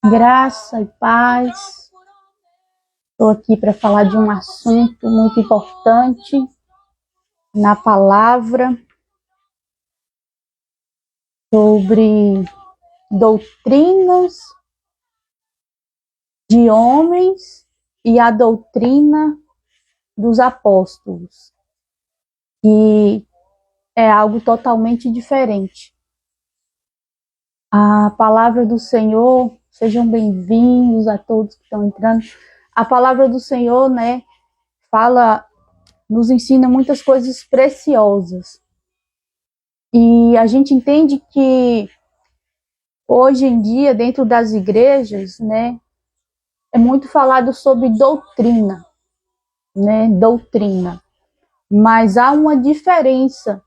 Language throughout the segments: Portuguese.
Graça e paz. Estou aqui para falar de um assunto muito importante na palavra, sobre doutrinas de homens e a doutrina dos apóstolos, que é algo totalmente diferente. A palavra do Senhor, sejam bem-vindos a todos que estão entrando. A palavra do Senhor, nos ensina muitas coisas preciosas. E a gente entende que hoje em dia, dentro das igrejas, é muito falado sobre doutrina, doutrina. Mas há uma diferença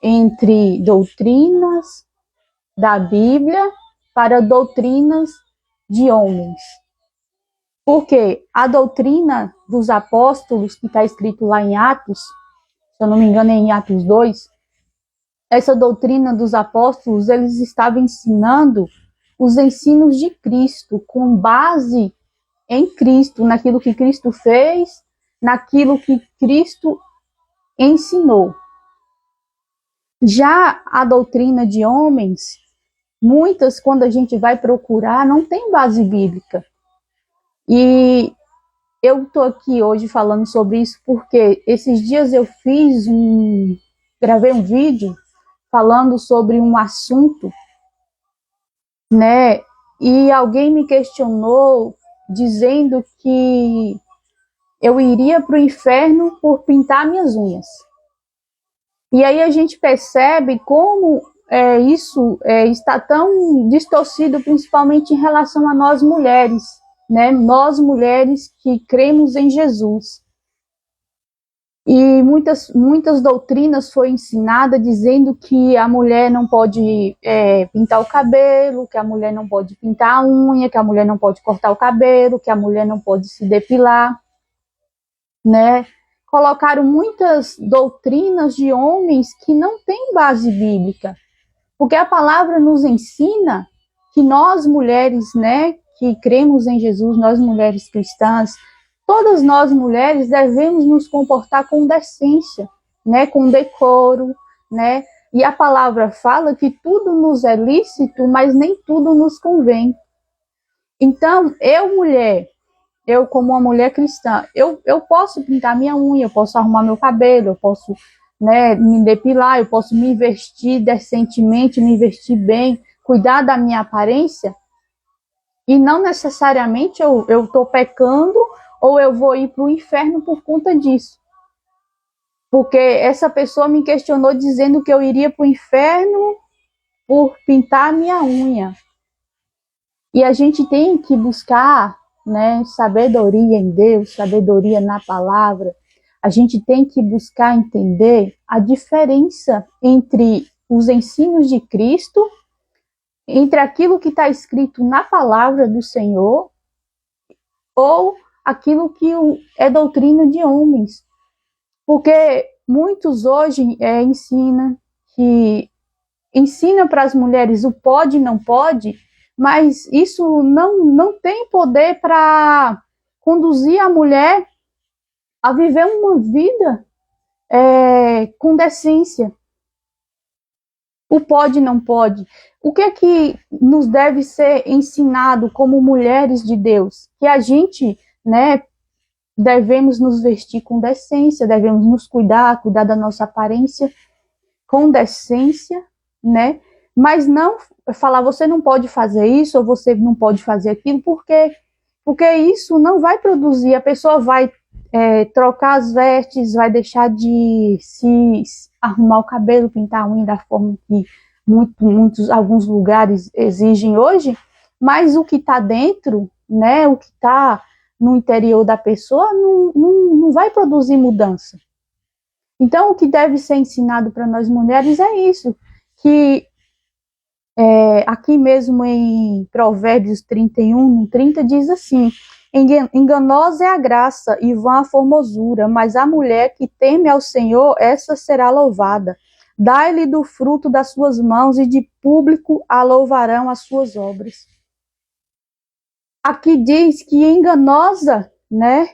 entre doutrinas da Bíblia para doutrinas de homens. Porque a doutrina dos apóstolos, que está escrito lá em Atos, se eu não me engano é em Atos 2, essa doutrina dos apóstolos, eles estavam ensinando os ensinos de Cristo, com base em Cristo, naquilo que Cristo fez, naquilo que Cristo ensinou. Já a doutrina de homens, muitas, quando a gente vai procurar, não tem base bíblica. E eu estou aqui hoje falando sobre isso porque esses dias eu gravei um vídeo falando sobre um assunto, e alguém me questionou dizendo que eu iria para o inferno por pintar minhas unhas. E aí a gente percebe como isso está tão distorcido, principalmente em relação a nós mulheres, nós mulheres que cremos em Jesus. E muitas doutrinas foi ensinada dizendo que a mulher não pode pintar o cabelo, que a mulher não pode pintar a unha, que a mulher não pode cortar o cabelo, que a mulher não pode se depilar, Colocaram muitas doutrinas de homens que não têm base bíblica, porque a palavra nos ensina que nós mulheres, que cremos em Jesus, nós mulheres cristãs, todas nós mulheres devemos nos comportar com decência, com decoro, E a palavra fala que tudo nos é lícito, mas nem tudo nos convém. Então, eu como uma mulher cristã, eu posso pintar minha unha, eu posso arrumar meu cabelo, eu posso me depilar, eu posso me vestir decentemente, me vestir bem, cuidar da minha aparência, e não necessariamente eu estou pecando ou eu vou ir para o inferno por conta disso. Porque essa pessoa me questionou dizendo que eu iria para o inferno por pintar minha unha. E a gente tem que buscar sabedoria em Deus, sabedoria na palavra. A gente tem que buscar entender a diferença entre os ensinos de Cristo, entre aquilo que está escrito na palavra do Senhor, ou aquilo que é doutrina de homens. Porque muitos hoje ensina para as mulheres o pode e não pode, mas isso não tem poder para conduzir a mulher a viver uma vida com decência. O pode e não pode. O que é que nos deve ser ensinado como mulheres de Deus? Que a gente, devemos nos vestir com decência, devemos nos cuidar da nossa aparência com decência, Mas não falar, você não pode fazer isso, ou você não pode fazer aquilo, porque isso não vai produzir, a pessoa vai trocar as vestes, vai deixar de se arrumar o cabelo, pintar a unha da forma que alguns lugares exigem hoje, mas o que está dentro, o que está no interior da pessoa, não vai produzir mudança. Então, o que deve ser ensinado para nós mulheres é isso, que aqui mesmo em Provérbios 31:30 diz assim: enganosa é a graça e vã a formosura, mas a mulher que teme ao Senhor, essa será louvada. Dai-lhe do fruto das suas mãos e de público a louvarão as suas obras. aqui diz que enganosa, né,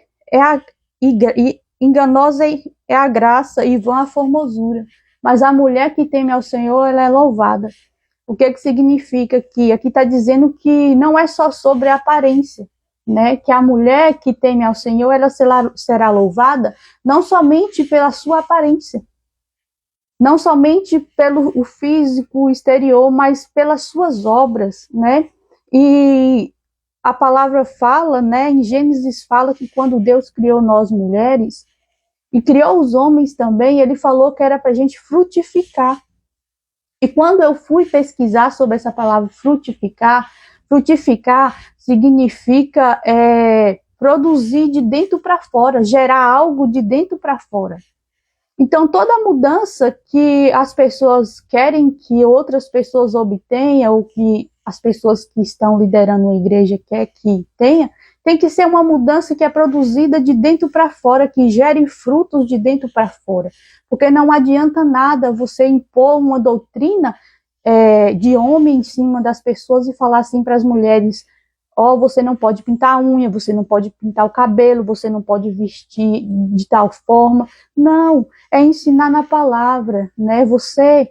enganosa é a graça e vã a formosura. Mas a mulher que teme ao Senhor, ela é louvada. O que significa que aqui está dizendo que não é só sobre a aparência, né? Que a mulher que teme ao Senhor, ela será louvada não somente pela sua aparência, não somente pelo o físico exterior, mas pelas suas obras, né? E a palavra fala, né? Em Gênesis fala que quando Deus criou nós mulheres e criou os homens também, ele falou que era para a gente frutificar. E quando eu fui pesquisar sobre essa palavra frutificar, frutificar significa produzir de dentro para fora, gerar algo de dentro para fora. Então, toda mudança que as pessoas querem que outras pessoas obtenham, ou que as pessoas que estão liderando a igreja querem que tenha, tem que ser uma mudança que é produzida de dentro para fora, que gere frutos de dentro para fora. Porque não adianta nada você impor uma doutrina de homem em cima das pessoas e falar assim para as mulheres: ó, você não pode pintar a unha, você não pode pintar o cabelo, você não pode vestir de tal forma. Não, é ensinar na palavra, né? Você,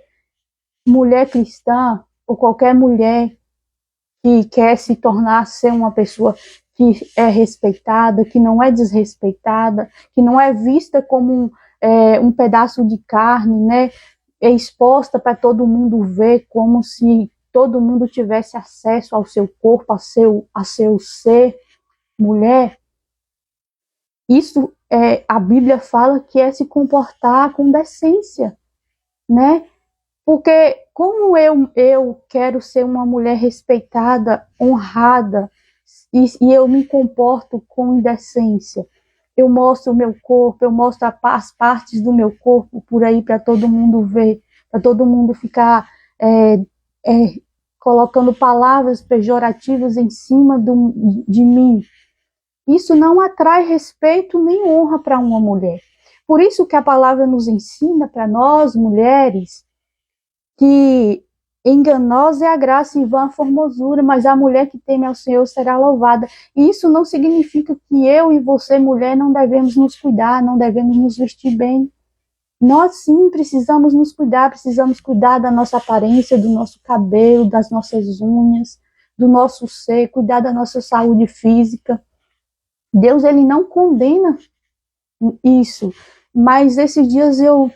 mulher cristã, ou qualquer mulher que quer se tornar ser uma pessoa que é respeitada, que não é desrespeitada, que não é vista como um pedaço de carne, né? É exposta para todo mundo ver, como se todo mundo tivesse acesso ao seu corpo, a seu ser, mulher. Isso a Bíblia fala que é se comportar com decência, né? Porque como eu quero ser uma mulher respeitada, honrada, e eu me comporto com indecência, eu mostro o meu corpo, eu mostro as partes do meu corpo por aí para todo mundo ver, para todo mundo ficar colocando palavras pejorativas em cima de mim. Isso não atrai respeito nem honra para uma mulher. Por isso que a palavra nos ensina para nós, mulheres, que enganosa é a graça e vã a formosura, mas a mulher que teme ao Senhor será louvada. E isso não significa que eu e você, mulher, não devemos nos cuidar, não devemos nos vestir bem. Nós sim precisamos nos cuidar, precisamos cuidar da nossa aparência, do nosso cabelo, das nossas unhas, do nosso ser, cuidar da nossa saúde física. Deus, ele não condena isso, mas esses dias eu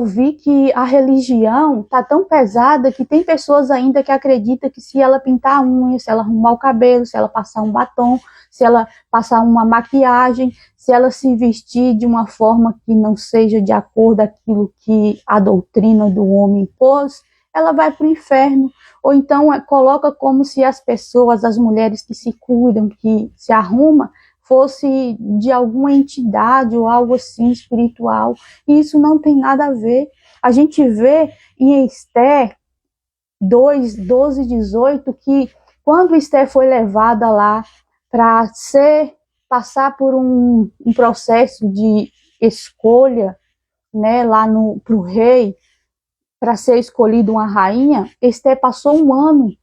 vi que a religião está tão pesada que tem pessoas ainda que acreditam que se ela pintar a unha, se ela arrumar o cabelo, se ela passar um batom, se ela passar uma maquiagem, se ela se vestir de uma forma que não seja de acordo com aquilo que a doutrina do homem impôs, ela vai para o inferno. Ou então coloca como se as pessoas, as mulheres que se cuidam, que se arrumam, fosse de alguma entidade ou algo assim espiritual, e isso não tem nada a ver. A gente vê em Esther 2, 12, 18, que quando Esther foi levada lá para passar por um processo de escolha, né, lá para o rei, para ser escolhida uma rainha, Esther passou um ano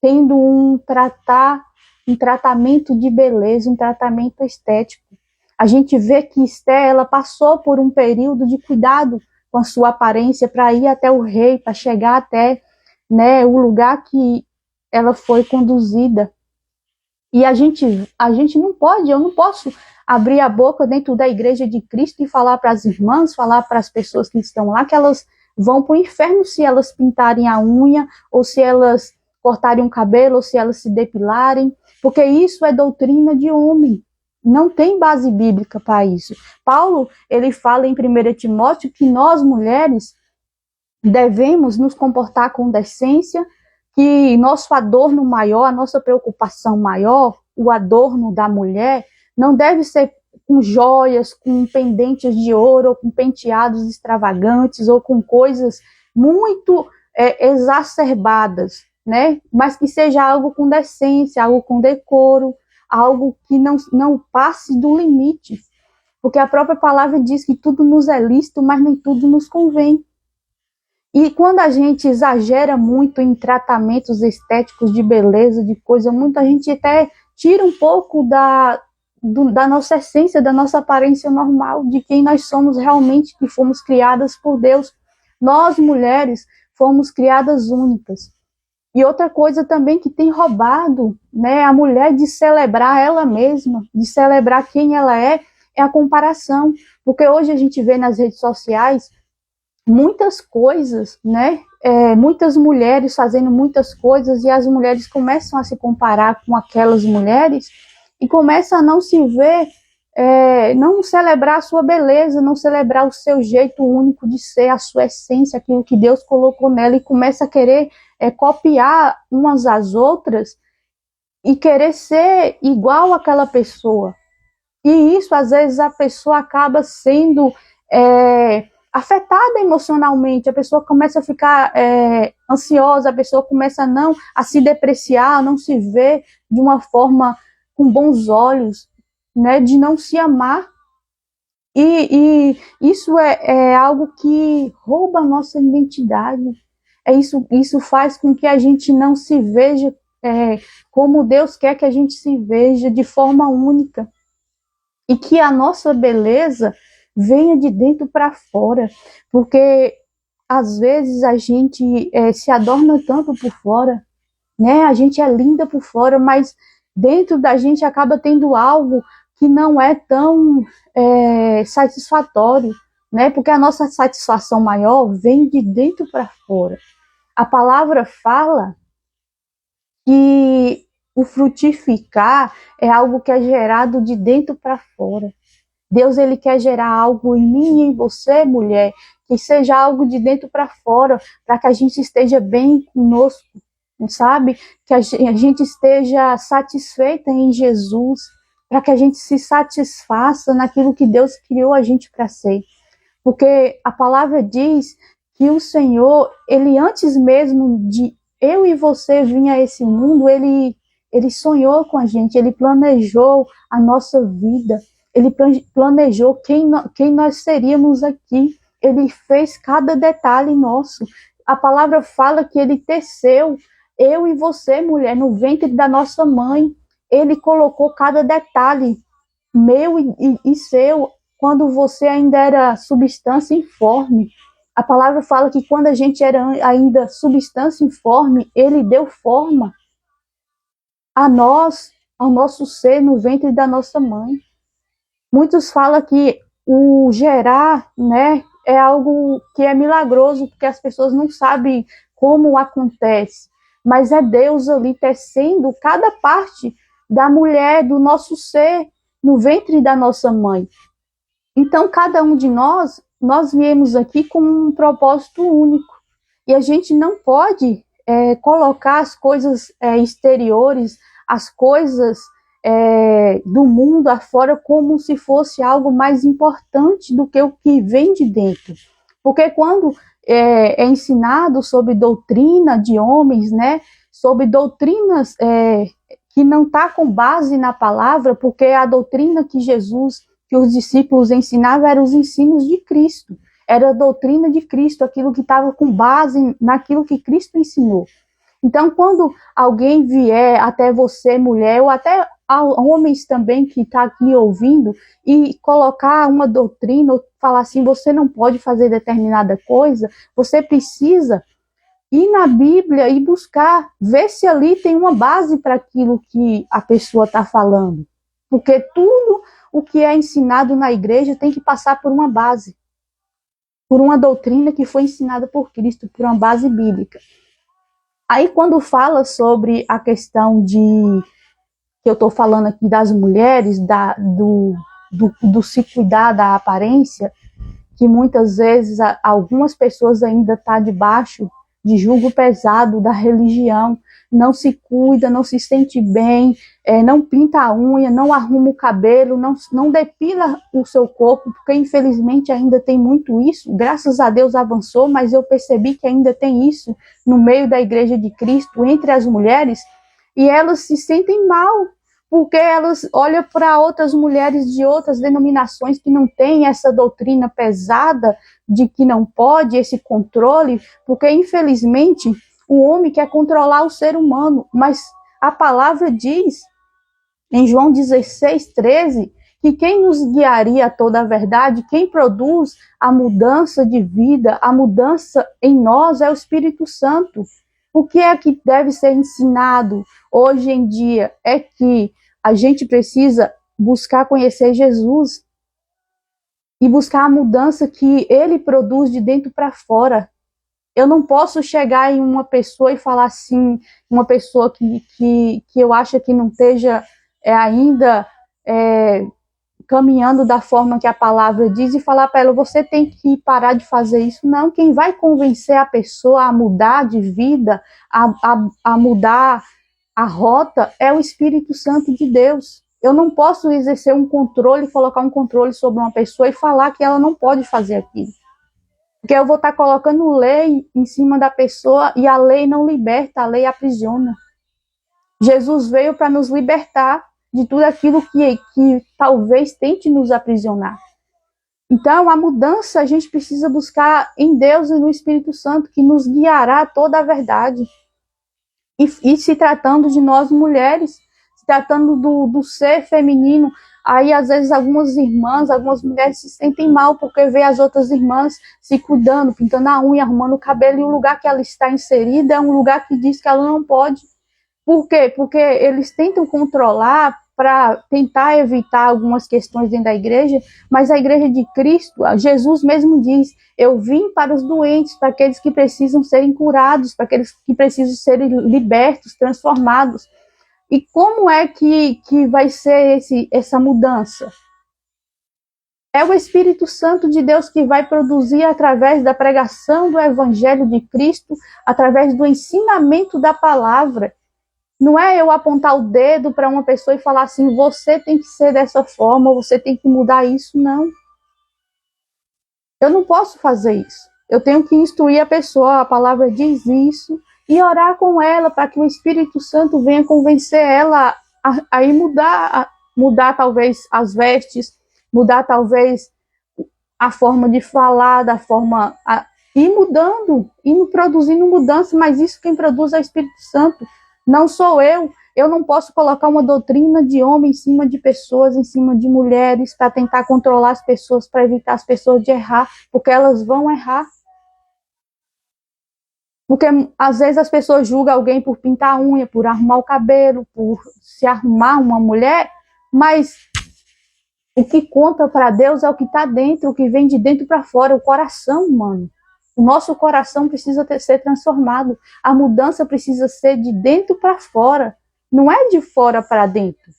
tendo um tratamento de beleza, um tratamento estético. A gente vê que Esther, ela passou por um período de cuidado com a sua aparência para ir até o rei, para chegar até, né, o lugar que ela foi conduzida. E a gente não pode, eu não posso abrir a boca dentro da igreja de Cristo e falar para as irmãs, falar para as pessoas que estão lá que elas vão para o inferno se elas pintarem a unha, ou se elas cortarem o cabelo, ou se elas se depilarem, porque isso é doutrina de homem. Não tem base bíblica para isso. Paulo, ele fala em 1 Timóteo que nós, mulheres, devemos nos comportar com decência, que nosso adorno maior, a nossa preocupação maior, o adorno da mulher, não deve ser com joias, com pendentes de ouro, ou com penteados extravagantes, ou com coisas muito exacerbadas, né? Mas que seja algo com decência, algo com decoro, algo que não passe do limite. Porque a própria palavra diz que tudo nos é lícito, mas nem tudo nos convém. E quando a gente exagera muito em tratamentos estéticos de beleza, de coisa, muita gente até tira um pouco da nossa essência, da nossa aparência normal, de quem nós somos realmente, que fomos criadas por Deus. Nós, mulheres, fomos criadas únicas. E outra coisa também que tem roubado, né, a mulher de celebrar ela mesma, de celebrar quem ela é a comparação. Porque hoje a gente vê nas redes sociais muitas coisas, né? Muitas mulheres fazendo muitas coisas, e as mulheres começam a se comparar com aquelas mulheres e começam a não se ver, não celebrar a sua beleza, não celebrar o seu jeito único de ser, a sua essência, aquilo que Deus colocou nela, e começa a querer copiar umas às outras e querer ser igual àquela pessoa. E isso, às vezes, a pessoa acaba sendo afetada emocionalmente, a pessoa começa a ficar ansiosa, a pessoa começa a se depreciar, a não se ver de uma forma com bons olhos, né, de não se amar. E isso é algo que rouba a nossa identidade. Isso faz com que a gente não se veja como Deus quer que a gente se veja, de forma única. E que a nossa beleza venha de dentro para fora, porque às vezes a gente se adorna tanto por fora, né? A gente é linda por fora, mas dentro da gente acaba tendo algo que não é tão satisfatório, né? Porque a nossa satisfação maior vem de dentro para fora. A palavra fala que o frutificar é algo que é gerado de dentro para fora. Deus, ele quer gerar algo em mim e em você, mulher, que seja algo de dentro para fora, para que a gente esteja bem conosco, sabe? Que a gente esteja satisfeita em Jesus, para que a gente se satisfaça naquilo que Deus criou a gente para ser. Porque a palavra diz que o Senhor, ele antes mesmo de eu e você vir a esse mundo, ele sonhou com a gente, ele planejou a nossa vida. Ele planejou quem nós seríamos aqui. Ele fez cada detalhe nosso. A palavra fala que ele teceu eu e você, mulher, no ventre da nossa mãe. Ele colocou cada detalhe, meu e seu, quando você ainda era substância informe. A palavra fala que quando a gente era ainda substância informe, ele deu forma a nós, ao nosso ser no ventre da nossa mãe. Muitos falam que o gerar, né, é algo que é milagroso, porque as pessoas não sabem como acontece. Mas é Deus ali tecendo cada parte da mulher, do nosso ser, no ventre da nossa mãe. Então, cada um de nós viemos aqui com um propósito único. E a gente não pode colocar as coisas exteriores, as coisas do mundo afora, como se fosse algo mais importante do que o que vem de dentro. Porque quando é ensinado sobre doutrina de homens, né, sobre doutrinas que não está com base na palavra, porque a doutrina que os discípulos ensinavam eram os ensinos de Cristo, era a doutrina de Cristo, aquilo que estava com base naquilo que Cristo ensinou. Então, quando alguém vier até você, mulher, ou até homens também que estão aqui ouvindo, e colocar uma doutrina, ou falar assim, você não pode fazer determinada coisa, você precisa ir na Bíblia e buscar, ver se ali tem uma base para aquilo que a pessoa está falando. Porque tudo o que é ensinado na igreja tem que passar por uma base, por uma doutrina que foi ensinada por Cristo, por uma base bíblica. Aí, quando fala sobre a questão que eu estou falando aqui das mulheres, do se cuidar da aparência, que muitas vezes algumas pessoas ainda estão debaixo de jugo pesado da religião, não se cuida, não se sente bem, não pinta a unha, não arruma o cabelo, não depila o seu corpo, porque infelizmente ainda tem muito isso. Graças a Deus avançou, mas eu percebi que ainda tem isso no meio da Igreja de Cristo, entre as mulheres, e elas se sentem mal, porque elas olham para outras mulheres de outras denominações que não têm essa doutrina pesada de que não pode, esse controle, porque infelizmente o homem quer controlar o ser humano, mas a palavra diz em João 16:13, que quem nos guiaria a toda a verdade, quem produz a mudança de vida, a mudança em nós é o Espírito Santo. O que é que deve ser ensinado hoje em dia é que a gente precisa buscar conhecer Jesus e buscar a mudança que ele produz de dentro para fora. Eu não posso chegar em uma pessoa e falar assim, uma pessoa que eu acho que não esteja ainda caminhando da forma que a palavra diz e falar para ela, você tem que parar de fazer isso. Não, quem vai convencer a pessoa a mudar de vida, a mudar a rota, é o Espírito Santo de Deus. Eu não posso exercer um controle, colocar um controle sobre uma pessoa e falar que ela não pode fazer aquilo. Porque eu vou estar colocando lei em cima da pessoa e a lei não liberta, a lei aprisiona. Jesus veio para nos libertar de tudo aquilo que talvez tente nos aprisionar. Então, a mudança a gente precisa buscar em Deus e no Espírito Santo, que nos guiará a toda a verdade. E se tratando de nós mulheres, se tratando do ser feminino, aí às vezes algumas irmãs, algumas mulheres se sentem mal porque vê as outras irmãs se cuidando, pintando a unha, arrumando o cabelo, e o lugar que ela está inserida é um lugar que diz que ela não pode. Por quê? Porque eles tentam controlar para tentar evitar algumas questões dentro da igreja, mas a igreja de Cristo, Jesus mesmo diz, eu vim para os doentes, para aqueles que precisam serem curados, para aqueles que precisam serem libertos, transformados. E como é que vai ser essa mudança? É o Espírito Santo de Deus que vai produzir através da pregação do Evangelho de Cristo, através do ensinamento da palavra. Não é eu apontar o dedo para uma pessoa e falar assim, você tem que ser dessa forma, você tem que mudar isso, não. Eu não posso fazer isso. Eu tenho que instruir a pessoa, a palavra diz isso, e orar com ela para que o Espírito Santo venha convencer ela a ir mudar talvez as vestes, mudar talvez a forma de falar, da forma... ir mudando, ir produzindo mudança, mas isso quem produz é o Espírito Santo. Não sou eu não posso colocar uma doutrina de homem em cima de pessoas, em cima de mulheres, para tentar controlar as pessoas, para evitar as pessoas de errar, porque elas vão errar. Porque às vezes as pessoas julgam alguém por pintar a unha, por arrumar o cabelo, por se arrumar uma mulher, mas o que conta para Deus é o que está dentro, o que vem de dentro para fora, o coração humano. O nosso coração precisa ser transformado. A mudança precisa ser de dentro para fora. Não é de fora para dentro.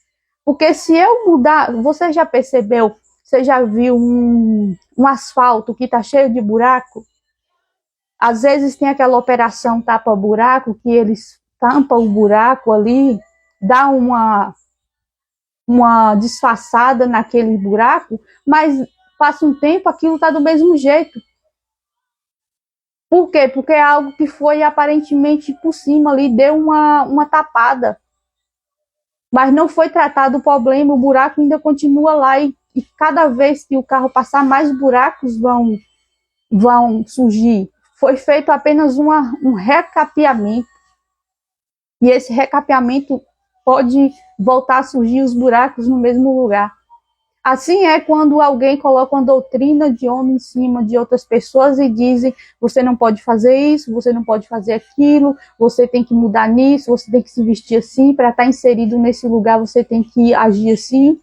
Porque se eu mudar... Você já percebeu, você já viu um asfalto que está cheio de buraco? Às vezes tem aquela operação tapa-buraco, que eles tampam o buraco ali, dá uma disfarçada naquele buraco, mas passa um tempo, aquilo está do mesmo jeito. Por quê? Porque é algo que foi aparentemente por cima ali, deu uma tapada. Mas não foi tratado o problema, o buraco ainda continua lá e cada vez que o carro passar, mais buracos vão surgir. Foi feito apenas um recapeamento. E esse recapeamento pode voltar a surgir os buracos no mesmo lugar. Assim é quando alguém coloca uma doutrina de homem em cima de outras pessoas e dizem, você não pode fazer isso, você não pode fazer aquilo, você tem que mudar nisso, você tem que se vestir assim, para estar inserido nesse lugar você tem que agir assim.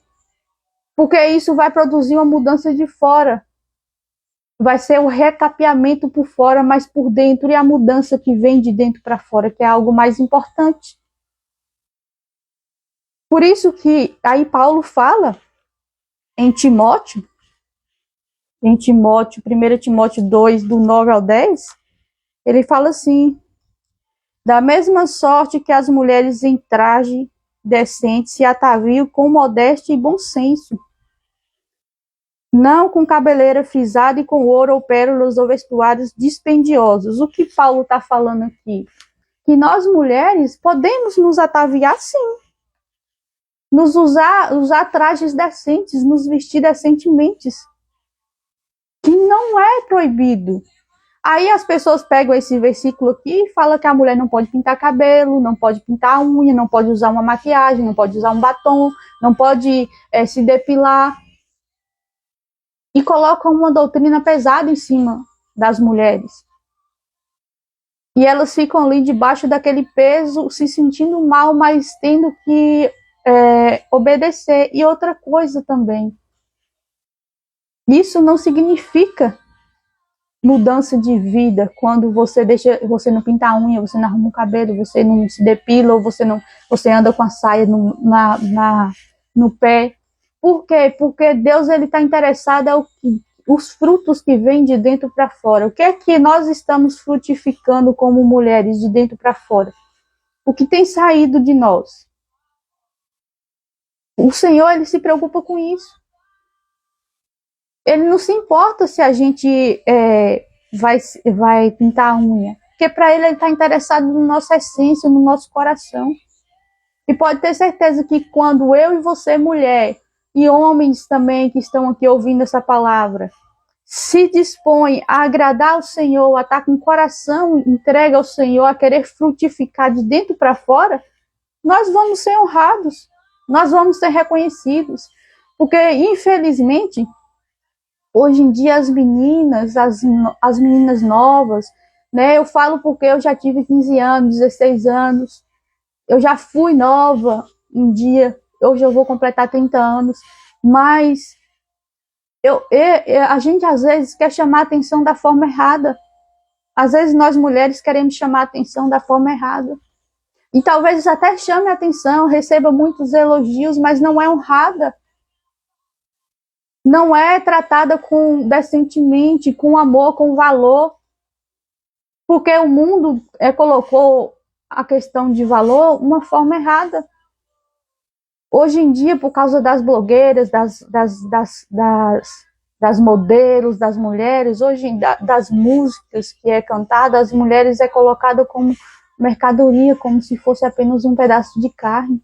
Porque isso vai produzir uma mudança de fora. Vai ser o recapeamento por fora, mas por dentro, e a mudança que vem de dentro para fora, que é algo mais importante. Por isso que aí Paulo fala em Timóteo, 1 Timóteo 2, do 9 ao 10, ele fala assim, da mesma sorte que as mulheres em traje decente se ataviam com modéstia e bom senso, não com cabeleira frisada e com ouro ou pérolas ou vestuários dispendiosos. O que Paulo está falando aqui? Que nós mulheres podemos nos ataviar sim, nos usar trajes decentes, nos vestir decentemente, que não é proibido. Aí as pessoas pegam esse versículo aqui e falam que a mulher não pode pintar cabelo, não pode pintar a unha, não pode usar uma maquiagem, não pode usar um batom, não pode se depilar. E colocam uma doutrina pesada em cima das mulheres. E elas ficam ali debaixo daquele peso, se sentindo mal, mas tendo que obedecer. E outra coisa também, isso não significa mudança de vida quando você não pinta a unha, você não arruma o cabelo, você não se depila, ou você anda com a saia no pé. Por quê? Porque Deus está interessado os frutos que vêm de dentro para fora. O que é que nós estamos frutificando como mulheres de dentro para fora? O que tem saído de nós? O Senhor, ele se preocupa com isso. Ele não se importa se a gente vai pintar a unha, porque para ele está interessado na nossa essência, no nosso coração. E pode ter certeza que quando eu e você, mulher, e homens também que estão aqui ouvindo essa palavra, se dispõem a agradar ao Senhor, a estar com o coração entregue ao Senhor, a querer frutificar de dentro para fora, nós vamos ser honrados, nós vamos ser reconhecidos. Porque, infelizmente, hoje em dia as meninas novas, né? Eu falo porque eu já tive 15 anos, 16 anos, eu já fui nova um dia, hoje eu vou completar 30 anos, mas a gente às vezes quer chamar a atenção da forma errada. Às vezes nós mulheres queremos chamar a atenção da forma errada. E talvez até chame a atenção, receba muitos elogios, mas não é honrada. Não é tratada decentemente, com amor, com valor. Porque o mundo colocou a questão de valor uma forma errada. Hoje em dia, por causa das blogueiras, das modelos, das mulheres, hoje das músicas que é cantada, as mulheres é colocada como mercadoria, como se fosse apenas um pedaço de carne.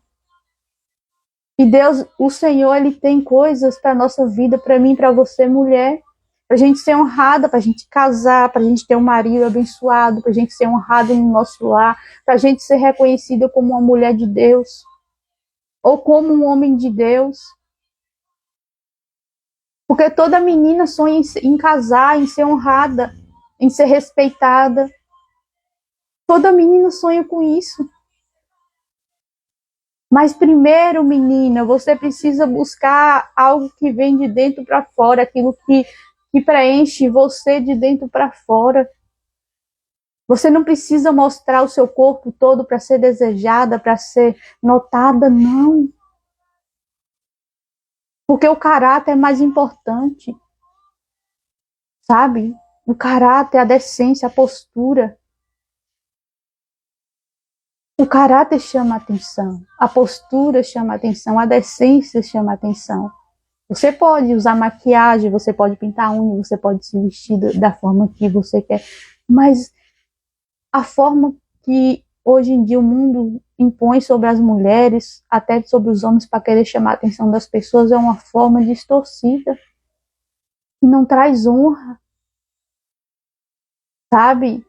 E Deus, o Senhor, ele tem coisas para nossa vida, para mim, para você, mulher, para a gente ser honrada, para a gente casar, para a gente ter um marido abençoado, para a gente ser honrado no nosso lar, para a gente ser reconhecida como uma mulher de Deus ou como um homem de Deus. Porque toda menina sonha em casar, em ser honrada, em ser respeitada. Toda menina sonha com isso. Mas primeiro, menina, você precisa buscar algo que vem de dentro para fora, aquilo que preenche você de dentro para fora. Você não precisa mostrar o seu corpo todo para ser desejada, para ser notada, não. Porque o caráter é mais importante, sabe? O caráter, a decência, a postura. O caráter chama atenção, a postura chama atenção, a decência chama atenção. Você pode usar maquiagem, você pode pintar a unha, você pode se vestir da forma que você quer, mas a forma que hoje em dia o mundo impõe sobre as mulheres, até sobre os homens, para querer chamar a atenção das pessoas, é uma forma distorcida, que não traz honra, sabe?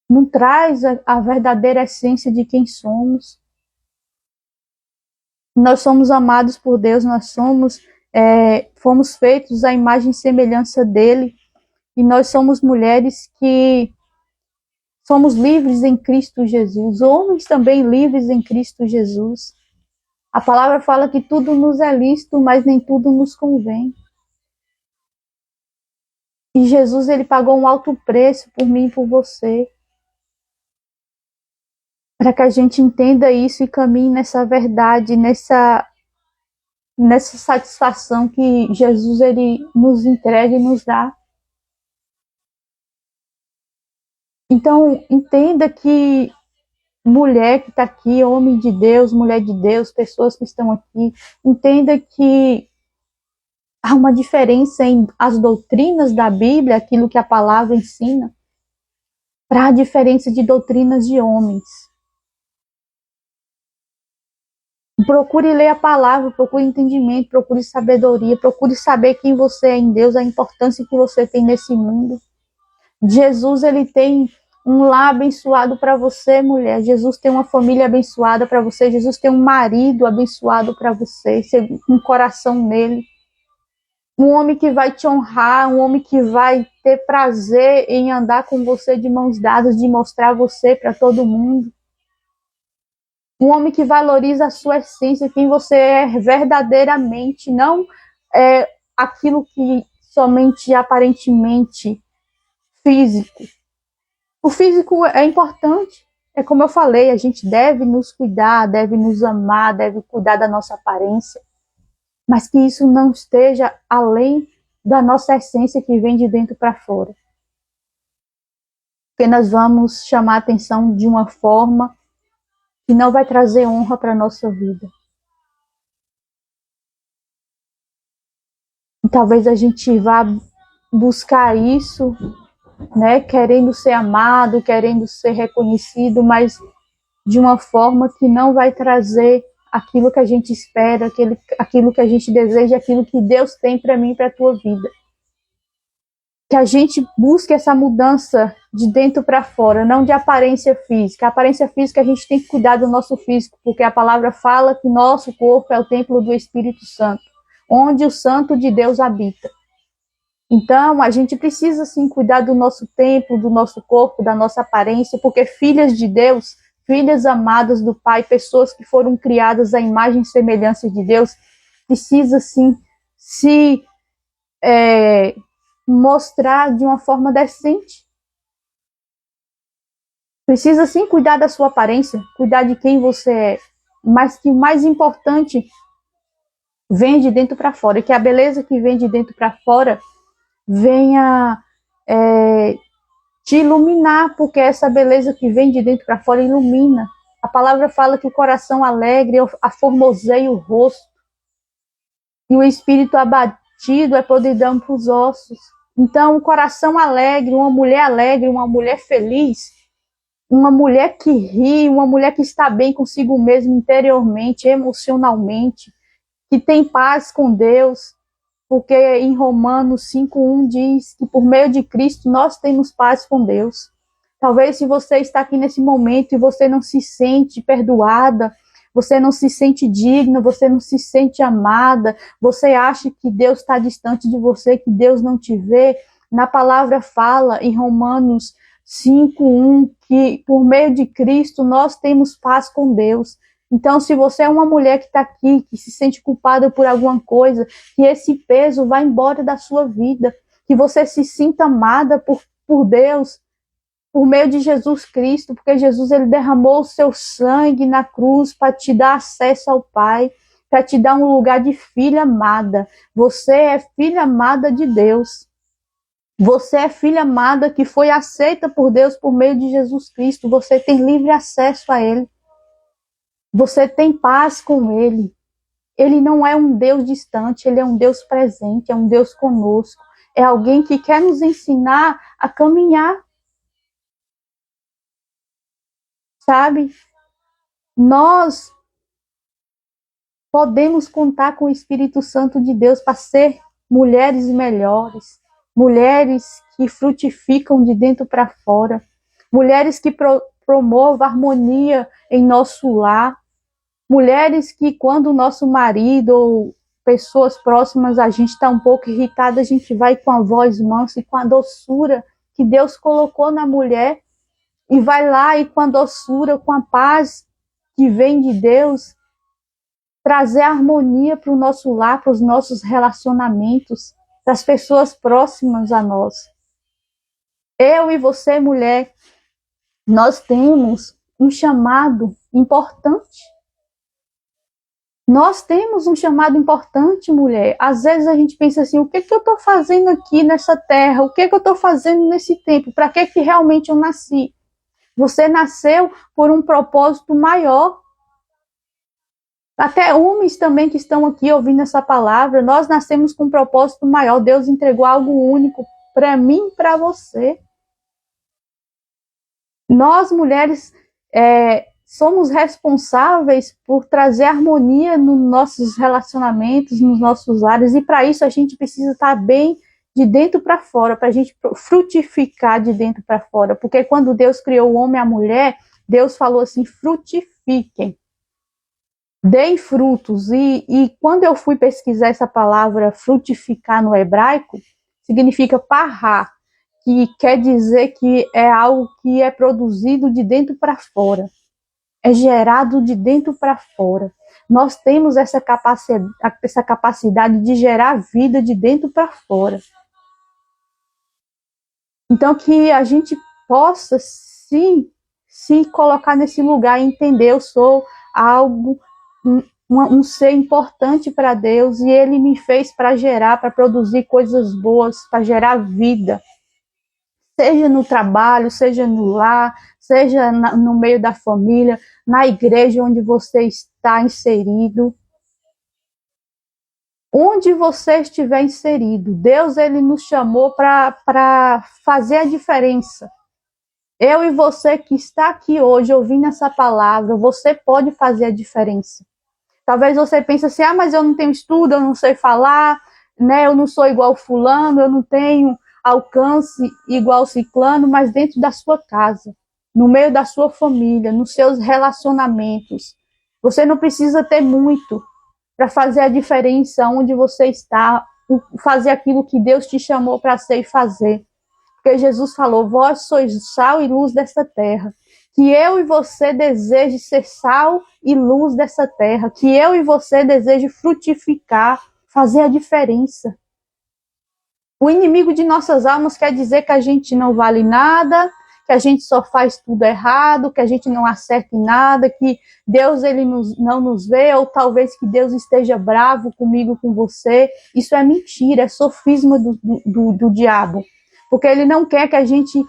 Não traz a verdadeira essência de quem somos. Nós somos amados por Deus, nós fomos feitos à imagem e semelhança dele, e nós somos mulheres que somos livres em Cristo Jesus, homens também livres em Cristo Jesus. A palavra fala que tudo nos é lícito, mas nem tudo nos convém. E Jesus, ele pagou um alto preço por mim e por você, para que a gente entenda isso e caminhe nessa verdade, nessa satisfação que Jesus, ele nos entrega e nos dá. Então, entenda que mulher que está aqui, homem de Deus, mulher de Deus, pessoas que estão aqui, entenda que há uma diferença em as doutrinas da Bíblia, aquilo que a palavra ensina, para a diferença de doutrinas de homens. Procure ler a palavra, procure entendimento, procure sabedoria, procure saber quem você é em Deus, a importância que você tem nesse mundo. Jesus, ele tem um lar abençoado para você, mulher. Jesus tem uma família abençoada para você. Jesus tem um marido abençoado para você, um coração nele. Um homem que vai te honrar, um homem que vai ter prazer em andar com você de mãos dadas, de mostrar você para todo mundo. Um homem que valoriza a sua essência, quem você é verdadeiramente, não é aquilo que somente aparentemente físico. O físico é importante, é como eu falei, a gente deve nos cuidar, deve nos amar, deve cuidar da nossa aparência, mas que isso não esteja além da nossa essência que vem de dentro para fora. Porque nós vamos chamar a atenção de uma forma que não vai trazer honra para a nossa vida. E talvez a gente vá buscar isso, né, querendo ser amado, querendo ser reconhecido, mas de uma forma que não vai trazer aquilo que a gente espera, aquilo que a gente deseja, aquilo que Deus tem para mim e para a tua vida. Que a gente busque essa mudança de dentro para fora, não de aparência física. A aparência física a gente tem que cuidar do nosso físico, porque a palavra fala que nosso corpo é o templo do Espírito Santo, onde o Santo de Deus habita. Então, a gente precisa sim cuidar do nosso templo, do nosso corpo, da nossa aparência, porque filhas de Deus, filhas amadas do Pai, pessoas que foram criadas à imagem e semelhança de Deus, precisa sim se mostrar de uma forma decente. Precisa sim cuidar da sua aparência, cuidar de quem você é, mas que o mais importante vem de dentro para fora, e que a beleza que vem de dentro para fora venha te iluminar, porque essa beleza que vem de dentro para fora ilumina. A palavra fala que o coração alegre aformoseia o rosto, e o espírito abatido é podridão para os ossos. Então, o coração alegre, uma mulher feliz, uma mulher que ri, uma mulher que está bem consigo mesma interiormente, emocionalmente, que tem paz com Deus, porque em Romanos 5:1 diz que por meio de Cristo nós temos paz com Deus. Talvez se você está aqui nesse momento e você não se sente perdoada, você não se sente digna, você não se sente amada, você acha que Deus está distante de você, que Deus não te vê, na palavra fala em Romanos 5:1 que por meio de Cristo nós temos paz com Deus. Então, se você é uma mulher que está aqui, que se sente culpada por alguma coisa, que esse peso vá embora da sua vida, que você se sinta amada por Deus, por meio de Jesus Cristo, porque Jesus ele derramou o seu sangue na cruz para te dar acesso ao Pai, para te dar um lugar de filha amada. Você é filha amada de Deus. Você é filha amada que foi aceita por Deus por meio de Jesus Cristo. Você tem livre acesso a Ele. Você tem paz com Ele. Ele não é um Deus distante, Ele é um Deus presente, é um Deus conosco. É alguém que quer nos ensinar a caminhar. Sabe? Nós podemos contar com o Espírito Santo de Deus para ser mulheres melhores, mulheres que frutificam de dentro para fora, mulheres que promovam a harmonia em nosso lar, mulheres que quando o nosso marido ou pessoas próximas a gente está um pouco irritada, a gente vai com a voz mansa e com a doçura que Deus colocou na mulher e vai lá e com a doçura, com a paz que vem de Deus, trazer harmonia para o nosso lar, para os nossos relacionamentos, das pessoas próximas a nós. Eu e você, mulher, nós temos um chamado importante. Nós temos um chamado importante, mulher. Às vezes a gente pensa assim, o que eu estou fazendo aqui nessa terra? O que eu estou fazendo nesse tempo? Para que realmente eu nasci? Você nasceu por um propósito maior. Até homens também que estão aqui ouvindo essa palavra, nós nascemos com um propósito maior. Deus entregou algo único para mim e para você. Nós, mulheres, somos responsáveis por trazer harmonia nos nossos relacionamentos, nos nossos lares, e para isso a gente precisa estar bem de dentro para fora, para a gente frutificar de dentro para fora, porque quando Deus criou o homem e a mulher, Deus falou assim, frutifiquem, deem frutos, e quando eu fui pesquisar essa palavra frutificar no hebraico, significa parrar, que quer dizer que é algo que é produzido de dentro para fora, é gerado de dentro para fora. Nós temos essa capacidade de gerar vida de dentro para fora. Então, que a gente possa, sim, se colocar nesse lugar e entender, eu sou algo, um ser importante para Deus, e Ele me fez para gerar, para produzir coisas boas, para gerar vida. Seja no trabalho, seja no lar, seja no meio da família, na igreja onde você está inserido. Onde você estiver inserido, Deus ele nos chamou para fazer a diferença. Eu e você que está aqui hoje ouvindo essa palavra, você pode fazer a diferença. Talvez você pense assim, mas eu não tenho estudo, eu não sei falar, né? Eu não sou igual fulano, eu não tenho alcance igual ciclano, mas dentro da sua casa, no meio da sua família, nos seus relacionamentos, você não precisa ter muito para fazer a diferença onde você está, fazer aquilo que Deus te chamou para ser e fazer. Porque Jesus falou, vós sois sal e luz dessa terra. Que eu e você deseje ser sal e luz dessa terra. Que eu e você deseje frutificar, fazer a diferença. O inimigo de nossas almas quer dizer que a gente não vale nada, que a gente só faz tudo errado, que a gente não acerta em nada, que Deus ele não nos vê, ou talvez que Deus esteja bravo comigo, com você. Isso é mentira, é sofisma do diabo. Porque ele não quer que a gente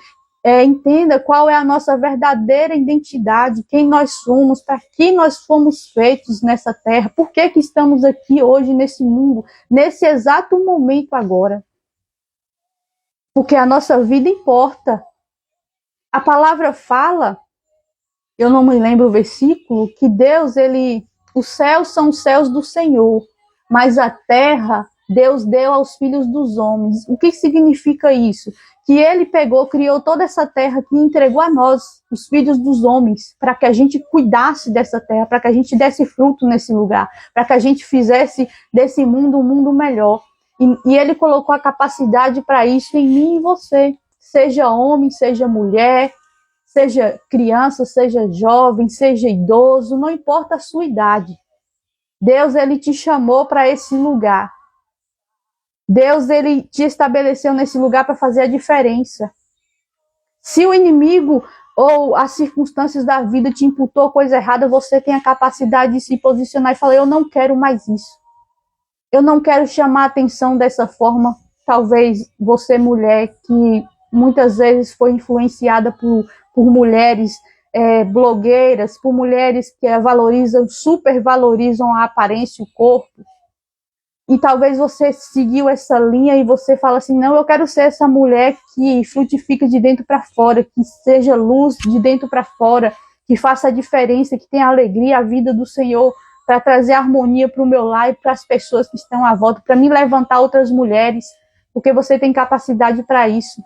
entenda qual é a nossa verdadeira identidade, quem nós somos, para que nós fomos feitos nessa terra, por que estamos aqui hoje nesse mundo, nesse exato momento agora. Porque a nossa vida importa. A palavra fala, eu não me lembro o versículo, que Deus, os céus são os céus do Senhor, mas a terra Deus deu aos filhos dos homens. O que significa isso? Que ele pegou, criou toda essa terra aqui e entregou a nós, os filhos dos homens, para que a gente cuidasse dessa terra, para que a gente desse fruto nesse lugar, para que a gente fizesse desse mundo um mundo melhor. E ele colocou a capacidade para isso em mim e você. Seja homem, seja mulher, seja criança, seja jovem, seja idoso, não importa a sua idade. Deus, ele te chamou para esse lugar. Deus, ele te estabeleceu nesse lugar para fazer a diferença. Se o inimigo ou as circunstâncias da vida te imputou coisa errada, você tem a capacidade de se posicionar e falar, eu não quero mais isso. Eu não quero chamar atenção dessa forma. Talvez você, mulher, que muitas vezes foi influenciada por mulheres blogueiras, por mulheres que supervalorizam a aparência, o corpo. E talvez você seguiu essa linha e você fala assim, não, eu quero ser essa mulher que frutifica de dentro para fora, que seja luz de dentro para fora, que faça a diferença, que tenha alegria, a vida do Senhor, para trazer harmonia para o meu lar e para as pessoas que estão à volta, para me levantar outras mulheres, porque você tem capacidade para isso.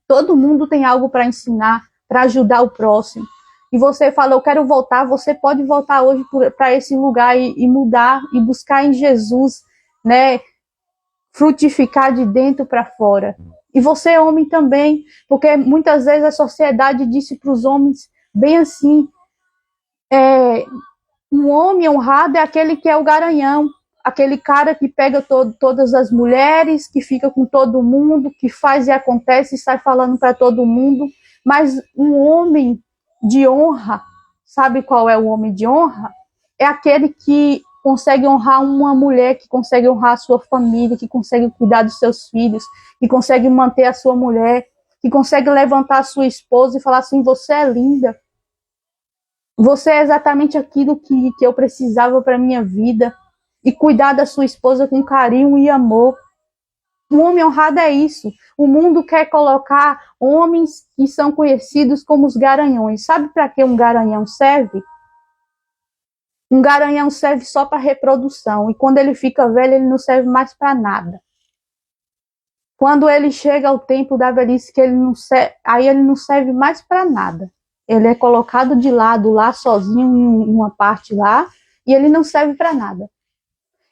Todo mundo tem algo para ensinar, para ajudar o próximo. E você fala, eu quero voltar, você pode voltar hoje para esse lugar e mudar, e buscar em Jesus, né, frutificar de dentro para fora. E você, homem, também, porque muitas vezes a sociedade disse para os homens, bem assim, um homem honrado é aquele que é o garanhão, aquele cara que pega todas as mulheres, que fica com todo mundo, que faz e acontece e sai falando para todo mundo. Mas um homem de honra, sabe qual é o homem de honra? É aquele que consegue honrar uma mulher, que consegue honrar a sua família, que consegue cuidar dos seus filhos, que consegue manter a sua mulher, que consegue levantar a sua esposa e falar assim, você é linda. Você é exatamente aquilo que eu precisava para a minha vida. E cuidar da sua esposa com carinho e amor. Um homem honrado é isso. O mundo quer colocar homens que são conhecidos como os garanhões. Sabe para que um garanhão serve? Um garanhão serve só para reprodução, e quando ele fica velho, ele não serve mais para nada. Quando ele chega ao tempo da velhice, que ele não serve, aí ele não serve mais para nada. Ele é colocado de lado lá, sozinho, em uma parte lá, e ele não serve para nada.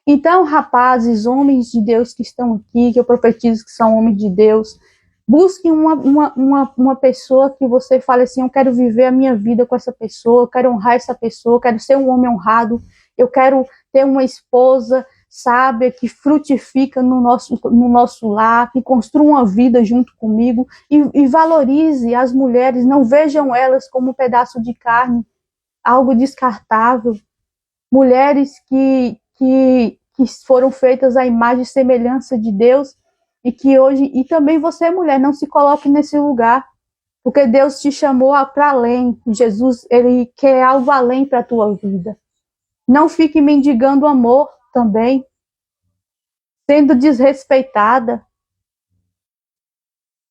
Então, rapazes, homens de Deus que estão aqui, que eu profetizo que são homens de Deus, busquem uma pessoa que você fale assim, eu quero viver a minha vida com essa pessoa, eu quero honrar essa pessoa, eu quero ser um homem honrado, eu quero ter uma esposa sábia, que frutifica no nosso lar, que construa uma vida junto comigo, e valorize as mulheres, não vejam elas como um pedaço de carne, algo descartável. Mulheres que foram feitas à imagem e semelhança de Deus, e que hoje, e também você, mulher, não se coloque nesse lugar, porque Deus te chamou para além. Jesus, ele quer algo além para a tua vida. Não fique mendigando amor também, sendo desrespeitada,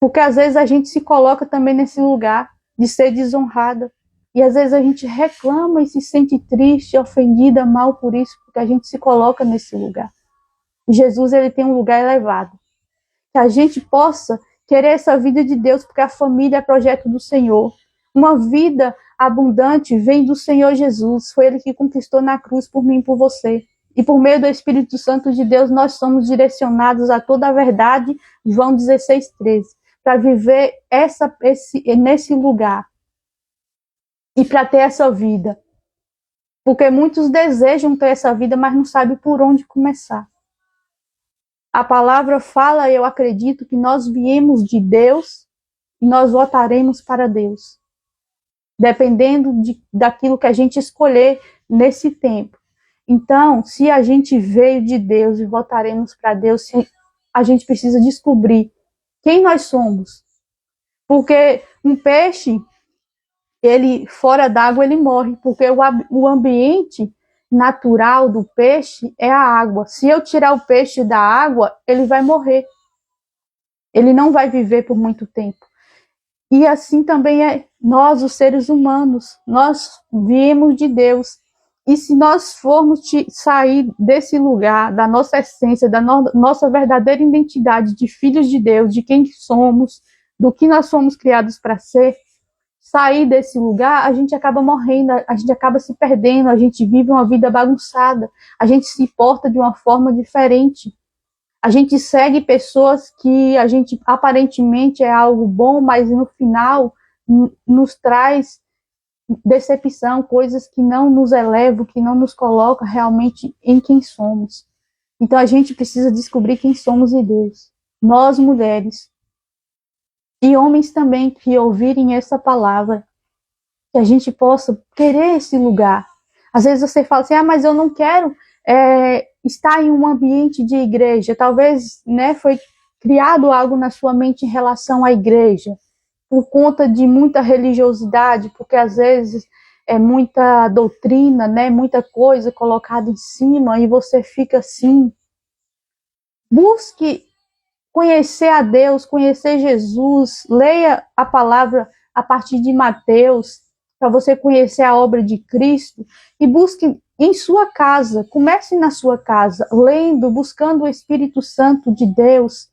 porque às vezes a gente se coloca também nesse lugar de ser desonrada, e às vezes a gente reclama e se sente triste, ofendida, mal por isso, porque a gente se coloca nesse lugar. Jesus, ele tem um lugar elevado, que a gente possa querer essa vida de Deus, porque a família é projeto do Senhor. Uma vida abundante vem do Senhor Jesus, foi ele que conquistou na cruz por mim e por você. E por meio do Espírito Santo de Deus, nós somos direcionados a toda a verdade, João 16:13, para viver nesse lugar e para ter essa vida. Porque muitos desejam ter essa vida, mas não sabem por onde começar. A palavra fala, eu acredito, que nós viemos de Deus e nós voltaremos para Deus. Dependendo daquilo que a gente escolher nesse tempo. Então, se a gente veio de Deus e voltaremos para Deus, a gente precisa descobrir quem nós somos. Porque um peixe, ele fora d'água, ele morre, porque o ambiente natural do peixe é a água. Se eu tirar o peixe da água, ele vai morrer. Ele não vai viver por muito tempo. E assim também é nós, os seres humanos. Nós viemos de Deus. E se nós formos sair desse lugar, da nossa essência, da nossa verdadeira identidade de filhos de Deus, de quem somos, do que nós fomos criados para ser, sair desse lugar, a gente acaba morrendo, a gente acaba se perdendo, a gente vive uma vida bagunçada, a gente se porta de uma forma diferente. A gente segue pessoas que a gente aparentemente é algo bom, mas no final nos traz decepção, coisas que não nos elevam, que não nos colocam realmente em quem somos. Então a gente precisa descobrir quem somos em Deus. Nós, mulheres, e homens também que ouvirem essa palavra, que a gente possa querer esse lugar. Às vezes você fala assim, mas eu não quero estar em um ambiente de igreja. Talvez, foi criado algo na sua mente em relação à igreja, por conta de muita religiosidade, porque às vezes é muita doutrina, muita coisa colocada em cima, e você fica assim. Busque conhecer a Deus, conhecer Jesus, leia a palavra a partir de Mateus, para você conhecer a obra de Cristo, e busque em sua casa, comece na sua casa, lendo, buscando o Espírito Santo de Deus,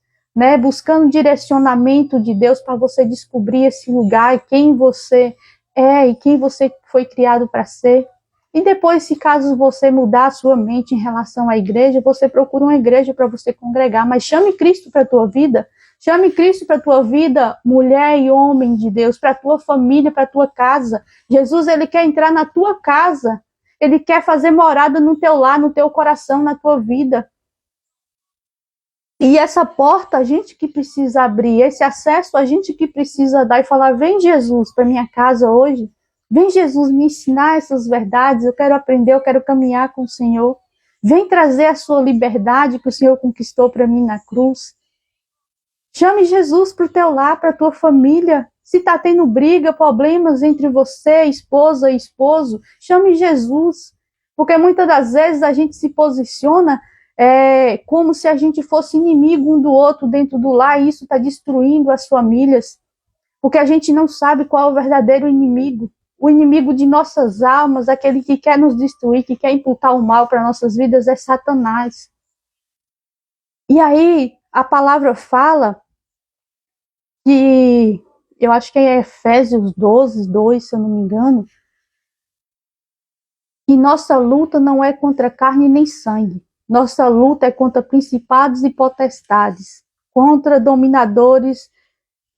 buscando direcionamento de Deus para você descobrir esse lugar e quem você é e quem você foi criado para ser. E depois, se caso você mudar a sua mente em relação à igreja, você procura uma igreja para você congregar, mas chame Cristo para a tua vida. Chame Cristo para a tua vida, mulher e homem de Deus, para a tua família, para a tua casa. Jesus, ele quer entrar na tua casa. Ele quer fazer morada no teu lar, no teu coração, na tua vida. E essa porta a gente que precisa abrir, esse acesso a gente que precisa dar e falar, vem Jesus para minha casa hoje. Vem Jesus me ensinar essas verdades, eu quero aprender, eu quero caminhar com o Senhor. Vem trazer a sua liberdade que o Senhor conquistou para mim na cruz. Chame Jesus para o teu lar, para a tua família. Se está tendo briga, problemas entre você, esposa e esposo, chame Jesus. Porque muitas das vezes a gente se posiciona como se a gente fosse inimigo um do outro dentro do lar, e isso está destruindo as famílias. Porque a gente não sabe qual é o verdadeiro inimigo. O inimigo de nossas almas, aquele que quer nos destruir, que quer imputar o mal para nossas vidas, é Satanás. E aí, a palavra fala que, eu acho que é Efésios 12, 2, se eu não me engano, que nossa luta não é contra carne nem sangue. Nossa luta é contra principados e potestades, contra dominadores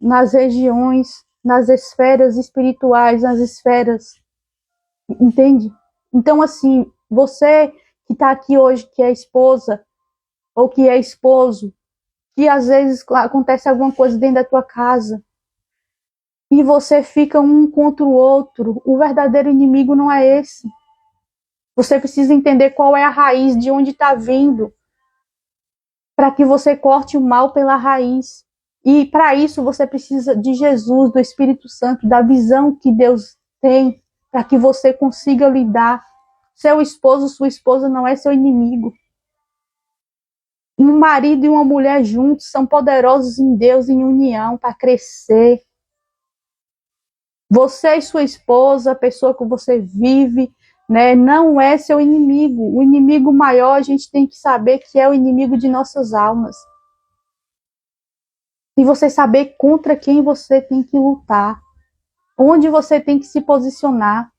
nas regiões, nas esferas espirituais, nas esferas, entende? Então, assim, você que está aqui hoje, que é esposa, ou que é esposo, que às vezes acontece alguma coisa dentro da tua casa, e você fica um contra o outro, o verdadeiro inimigo não é esse. Você precisa entender qual é a raiz, de onde está vindo, para que você corte o mal pela raiz. E para isso você precisa de Jesus, do Espírito Santo, da visão que Deus tem, para que você consiga lidar. Seu esposo, sua esposa não é seu inimigo. Um marido e uma mulher juntos são poderosos em Deus, em união, para crescer. Você e sua esposa, a pessoa que você vive, né, não é seu inimigo. O inimigo maior a gente tem que saber que é o inimigo de nossas almas. E você saber contra quem você tem que lutar, onde você tem que se posicionar.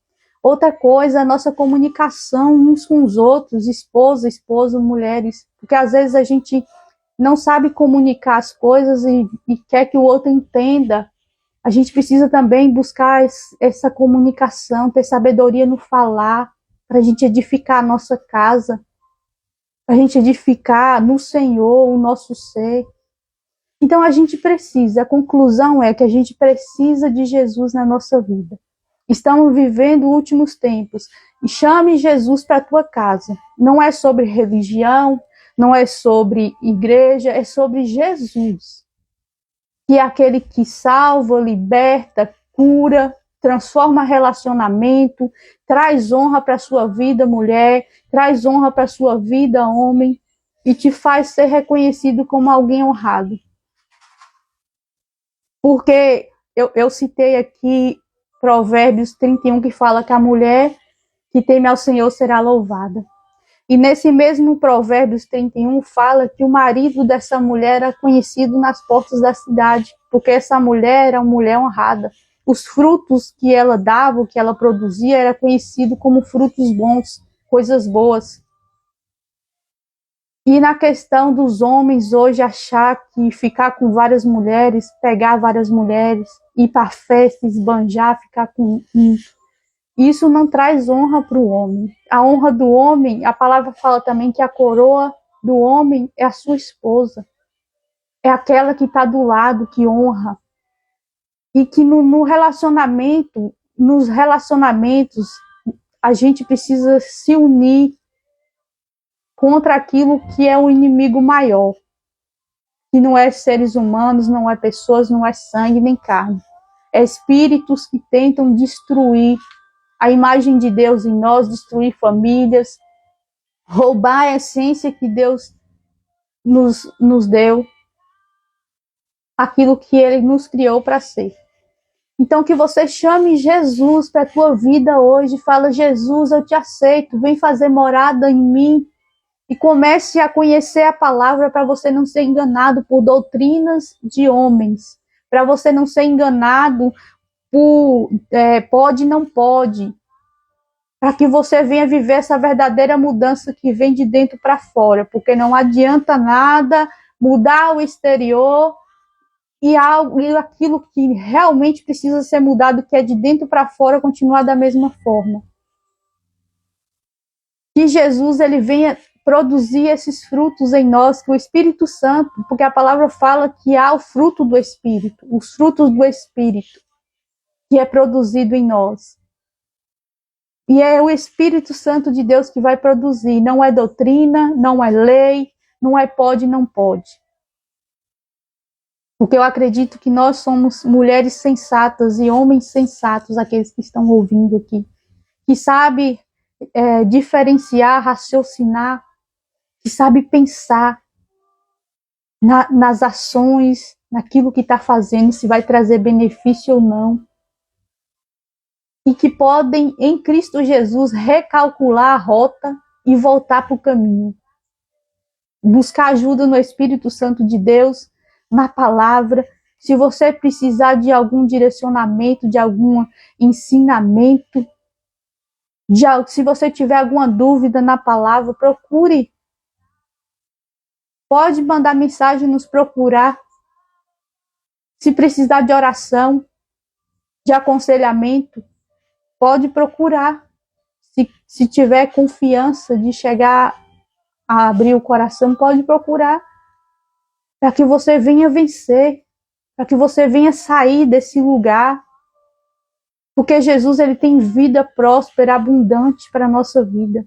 Outra coisa, a nossa comunicação uns com os outros, esposa, esposo, mulheres, porque às vezes a gente não sabe comunicar as coisas e quer que o outro entenda. A gente precisa também buscar essa comunicação, ter sabedoria no falar, para a gente edificar a nossa casa, para a gente edificar no Senhor o nosso ser. Então a gente precisa, a conclusão é que a gente precisa de Jesus na nossa vida. Estamos vivendo últimos tempos. E chame Jesus para a tua casa. Não é sobre religião, não é sobre igreja, é sobre Jesus. Que é aquele que salva, liberta, cura, transforma relacionamento, traz honra para a sua vida, mulher, traz honra para a sua vida, homem, e te faz ser reconhecido como alguém honrado. Porque eu citei aqui Provérbios 31, que fala que a mulher que teme ao Senhor será louvada. E nesse mesmo Provérbios 31 fala que o marido dessa mulher era conhecido nas portas da cidade, porque essa mulher era uma mulher honrada. Os frutos que ela dava, que ela produzia, era conhecido como frutos bons, coisas boas. E na questão dos homens hoje achar que ficar com várias mulheres, pegar várias mulheres, ir para festa, esbanjar, ficar com isso não traz honra para o homem. A honra do homem, a palavra fala também que a coroa do homem é a sua esposa. É aquela que está do lado, que honra. E que no relacionamento, nos relacionamentos, a gente precisa se unir contra aquilo que é o inimigo maior. Que não é seres humanos, não é pessoas, não é sangue nem carne. É espíritos que tentam destruir a imagem de Deus em nós, destruir famílias, roubar a essência que Deus nos deu, aquilo que Ele nos criou para ser. Então que você chame Jesus para a tua vida hoje, fala, Jesus, eu te aceito, vem fazer morada em mim, e comece a conhecer a palavra para você não ser enganado por doutrinas de homens, para você não ser enganado por pode, não pode, para que você venha viver essa verdadeira mudança que vem de dentro para fora, porque não adianta nada mudar o exterior e aquilo que realmente precisa ser mudado, que é de dentro para fora, continuar da mesma forma. Que Jesus ele venha produzir esses frutos em nós, que o Espírito Santo, porque a palavra fala que há o fruto do Espírito, os frutos do Espírito, que é produzido em nós. E é o Espírito Santo de Deus que vai produzir, não é doutrina, não é lei, não é pode, não pode. Porque eu acredito que nós somos mulheres sensatas e homens sensatos, aqueles que estão ouvindo aqui, que sabe diferenciar, raciocinar, que sabe pensar nas ações, naquilo que está fazendo, se vai trazer benefício ou não. e que podem, em Cristo Jesus, recalcular a rota e voltar para o caminho. Buscar ajuda no Espírito Santo de Deus, na palavra. Se você precisar de algum direcionamento, de algum ensinamento, se você tiver alguma dúvida na palavra, procure. Pode mandar mensagem, nos procurar. Se precisar de oração, de aconselhamento, pode procurar. Se tiver confiança de chegar a abrir o coração, pode procurar. Para que você venha vencer. Para que você venha sair desse lugar. Porque Jesus, ele tem vida próspera, abundante para a nossa vida.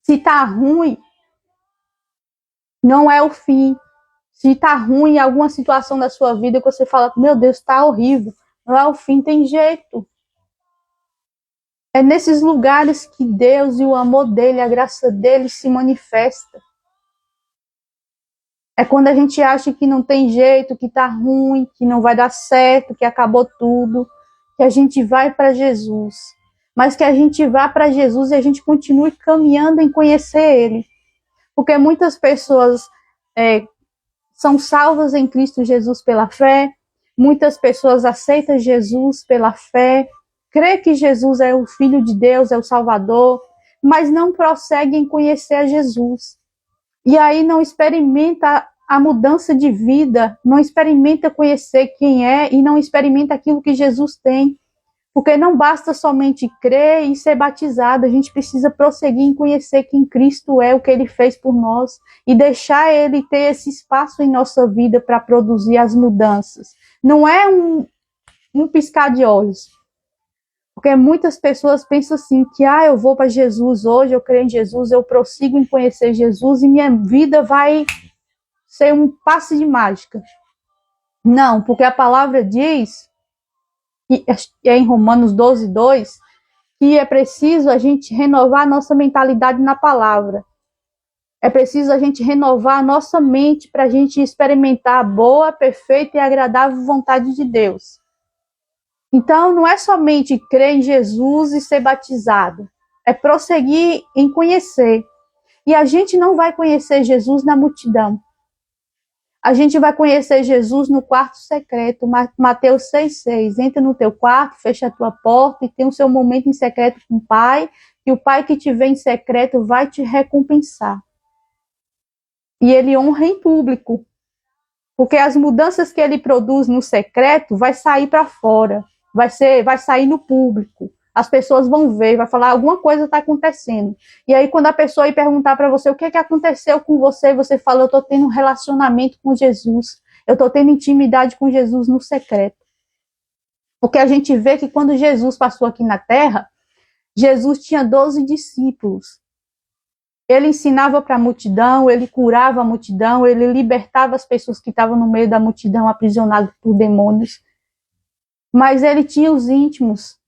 Se está ruim, não é o fim. Se está ruim em alguma situação da sua vida que você fala, meu Deus, está horrível, não é o fim, tem jeito. É nesses lugares que Deus e o amor dele, a graça dele se manifesta. É quando a gente acha que não tem jeito, que está ruim, que não vai dar certo, que acabou tudo, que a gente vai para Jesus. Mas que a gente vá para Jesus e a gente continue caminhando em conhecer ele. Porque muitas pessoas são salvas em Cristo Jesus pela fé, muitas pessoas aceitam Jesus pela fé, crê que Jesus é o Filho de Deus, é o Salvador, mas não prosseguem em conhecer a Jesus. E aí não experimenta a mudança de vida, não experimenta conhecer quem é e não experimenta aquilo que Jesus tem. Porque não basta somente crer e ser batizado, a gente precisa prosseguir em conhecer quem Cristo é, o que ele fez por nós, e deixar ele ter esse espaço em nossa vida para produzir as mudanças. Não é um piscar de olhos. Porque muitas pessoas pensam assim, que eu vou para Jesus hoje, eu creio em Jesus, eu prossigo em conhecer Jesus e minha vida vai ser um passe de mágica. Não, porque a palavra diz, que é em Romanos 12:2, que é preciso a gente renovar a nossa mentalidade na palavra. É preciso a gente renovar a nossa mente para a gente experimentar a boa, perfeita e agradável vontade de Deus. Então, não é somente crer em Jesus e ser batizado. É prosseguir em conhecer. E a gente não vai conhecer Jesus na multidão. A gente vai conhecer Jesus no quarto secreto, Mateus 6:6. Entra no teu quarto, fecha a tua porta e tem o seu momento em secreto com o Pai, e o Pai que te vê em secreto vai te recompensar. E ele honra em público, porque as mudanças que ele produz no secreto vai sair para fora, vai sair no público. As pessoas vão ver, vai falar, alguma coisa está acontecendo. E aí, quando a pessoa ir perguntar para você o que aconteceu com você, você fala, eu estou tendo um relacionamento com Jesus. Eu estou tendo intimidade com Jesus no secreto. Porque a gente vê que quando Jesus passou aqui na Terra, Jesus tinha 12 discípulos. Ele ensinava para a multidão, ele curava a multidão, ele libertava as pessoas que estavam no meio da multidão, aprisionadas por demônios. Mas ele tinha os íntimos.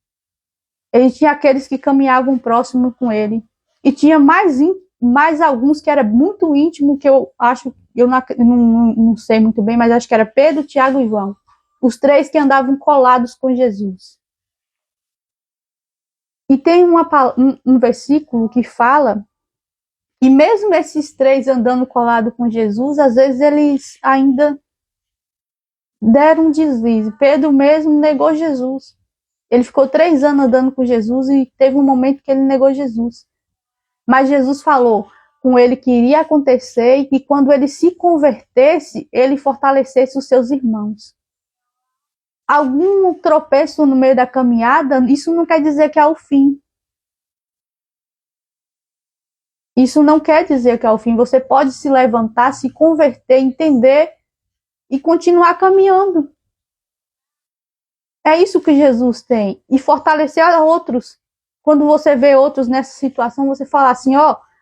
Ele tinha aqueles que caminhavam próximo com ele. E tinha mais alguns que era muito íntimo, que eu acho, eu não sei muito bem, mas acho que era Pedro, Tiago e João. Os 3 que andavam colados com Jesus. E tem um versículo que fala que mesmo esses 3 andando colados com Jesus, às vezes eles ainda deram um deslize. Pedro mesmo negou Jesus. Ele ficou 3 anos andando com Jesus e teve um momento que ele negou Jesus. Mas Jesus falou com ele que iria acontecer e que quando ele se convertesse, ele fortalecesse os seus irmãos. Algum tropeço no meio da caminhada, isso não quer dizer que é o fim. Isso não quer dizer que é o fim. Você pode se levantar, se converter, entender e continuar caminhando. É isso que Jesus tem. E fortalecer a outros. Quando você vê outros nessa situação, você fala assim,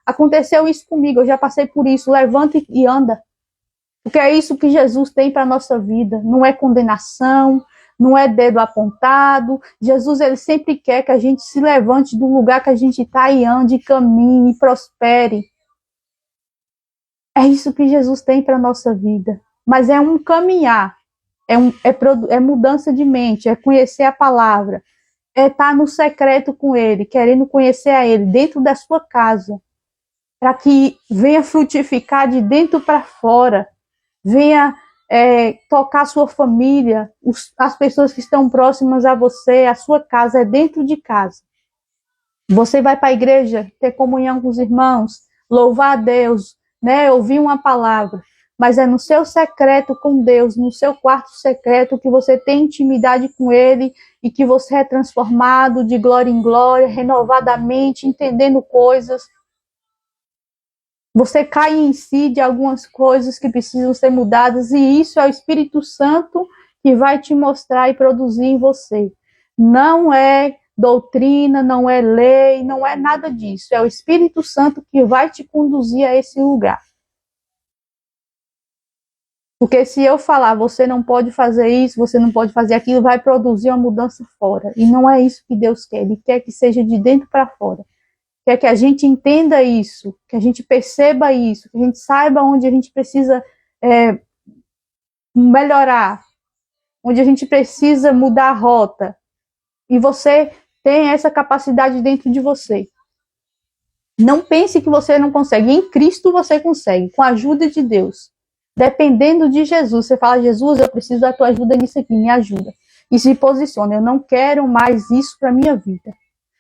aconteceu isso comigo, eu já passei por isso, levanta e anda. Porque é isso que Jesus tem para a nossa vida. Não é condenação, não é dedo apontado. Jesus, ele sempre quer que a gente se levante do lugar que a gente está e ande, caminhe e prospere. É isso que Jesus tem para a nossa vida. Mas é um caminhar. É mudança de mente, é conhecer a palavra, é estar no secreto com Ele, querendo conhecer a Ele dentro da sua casa, para que venha frutificar de dentro para fora, venha tocar a sua família, as pessoas que estão próximas a você, a sua casa é dentro de casa. Você vai para a igreja, ter comunhão com os irmãos, louvar a Deus, né, ouvir uma palavra, mas é no seu secreto com Deus, no seu quarto secreto, que você tem intimidade com Ele e que você é transformado de glória em glória, renovadamente, entendendo coisas. Você cai em si de algumas coisas que precisam ser mudadas, e isso é o Espírito Santo que vai te mostrar e produzir em você. Não é doutrina, não é lei, não é nada disso. É o Espírito Santo que vai te conduzir a esse lugar. Porque se eu falar, você não pode fazer isso, você não pode fazer aquilo, vai produzir uma mudança fora. E não é isso que Deus quer. Ele quer que seja de dentro para fora. Quer que a gente entenda isso, que a gente perceba isso, que a gente saiba onde a gente precisa melhorar, onde a gente precisa mudar a rota. E você tem essa capacidade dentro de você. Não pense que você não consegue. Em Cristo você consegue, com a ajuda de Deus. Dependendo de Jesus, você fala, Jesus, eu preciso da tua ajuda nisso aqui, me ajuda. E se posiciona, eu não quero mais isso para a minha vida.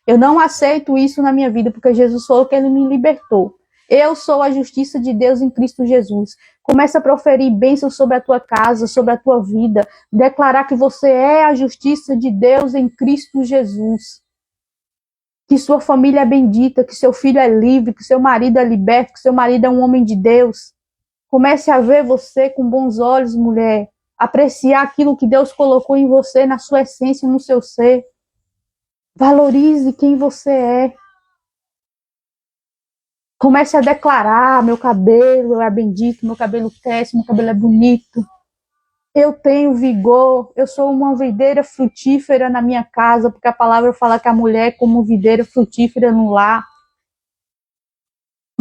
Eu não aceito isso na minha vida, porque Jesus falou que Ele me libertou. Eu sou a justiça de Deus em Cristo Jesus. Começa a proferir bênçãos sobre a tua casa, sobre a tua vida. Declarar que você é a justiça de Deus em Cristo Jesus. Que sua família é bendita, que seu filho é livre, que seu marido é liberto, que seu marido é um homem de Deus. Comece a ver você com bons olhos, mulher. Apreciar aquilo que Deus colocou em você, na sua essência, no seu ser. Valorize quem você é. Comece a declarar, meu cabelo é bendito, meu cabelo cresce, meu cabelo é bonito. Eu tenho vigor, eu sou uma videira frutífera na minha casa, porque a palavra fala que a mulher é como videira frutífera no lar.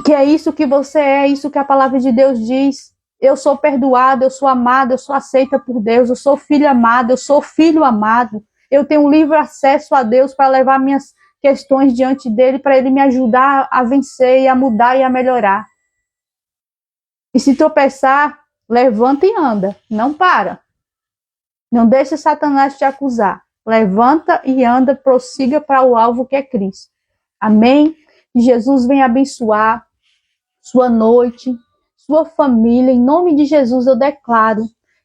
Que é isso que você é, isso que a palavra de Deus diz. Eu sou perdoada, eu sou amada, eu sou aceita por Deus, eu sou filha amada, eu sou filho amado. Eu tenho livre acesso a Deus para levar minhas questões diante dele, para ele me ajudar a vencer e a mudar e a melhorar. E se tropeçar, levanta e anda, não para. Não deixe Satanás te acusar. Levanta e anda, prossiga para o alvo que é Cristo. Amém? Que Jesus venha abençoar sua noite, sua família. Em nome de Jesus eu declaro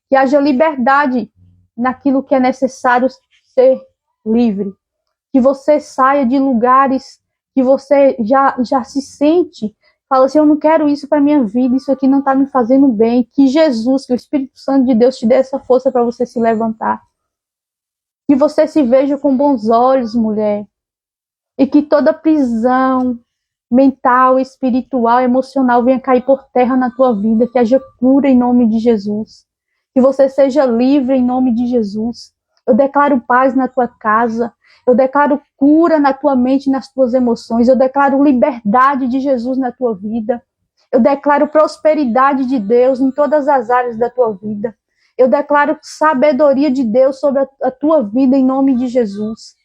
que haja liberdade naquilo que é necessário ser livre. Que você saia de lugares que você já se sente, fala assim, eu não quero isso para minha vida, isso aqui não está me fazendo bem. Que Jesus, que o Espírito Santo de Deus te dê essa força para você se levantar. Que você se veja com bons olhos, mulher. E que toda prisão mental, espiritual, emocional venha cair por terra na tua vida. Que haja cura em nome de Jesus. Que você seja livre em nome de Jesus. Eu declaro paz na tua casa. Eu declaro cura na tua mente, nas tuas emoções. Eu declaro liberdade de Jesus na tua vida. Eu declaro prosperidade de Deus em todas as áreas da tua vida. Eu declaro sabedoria de Deus sobre a tua vida em nome de Jesus.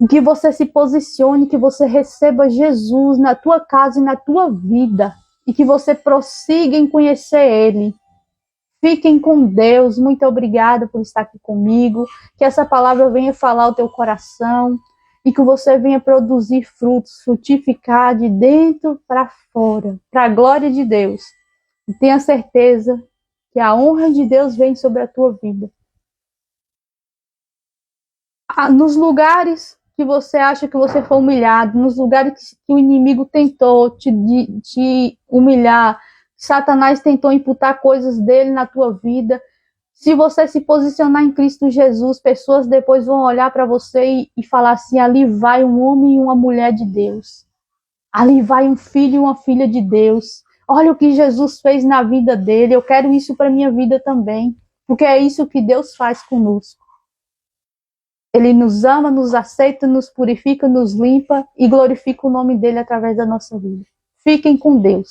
Que você se posicione, que você receba Jesus na tua casa e na tua vida. E que você prossiga em conhecer Ele. Fiquem com Deus. Muito obrigada por estar aqui comigo. Que essa palavra venha falar ao teu coração. E que você venha produzir frutos, frutificar de dentro para fora. Para a glória de Deus. E tenha certeza que a honra de Deus vem sobre a tua vida. Nos lugares que você acha que você foi humilhado, nos lugares que o inimigo tentou te humilhar, Satanás tentou imputar coisas dele na tua vida, se você se posicionar em Cristo Jesus, pessoas depois vão olhar para você e falar assim, ali vai um homem e uma mulher de Deus. Ali vai um filho e uma filha de Deus. Olha o que Jesus fez na vida dele, eu quero isso para minha vida também, porque é isso que Deus faz conosco. Ele nos ama, nos aceita, nos purifica, nos limpa e glorifica o nome dele através da nossa vida. Fiquem com Deus.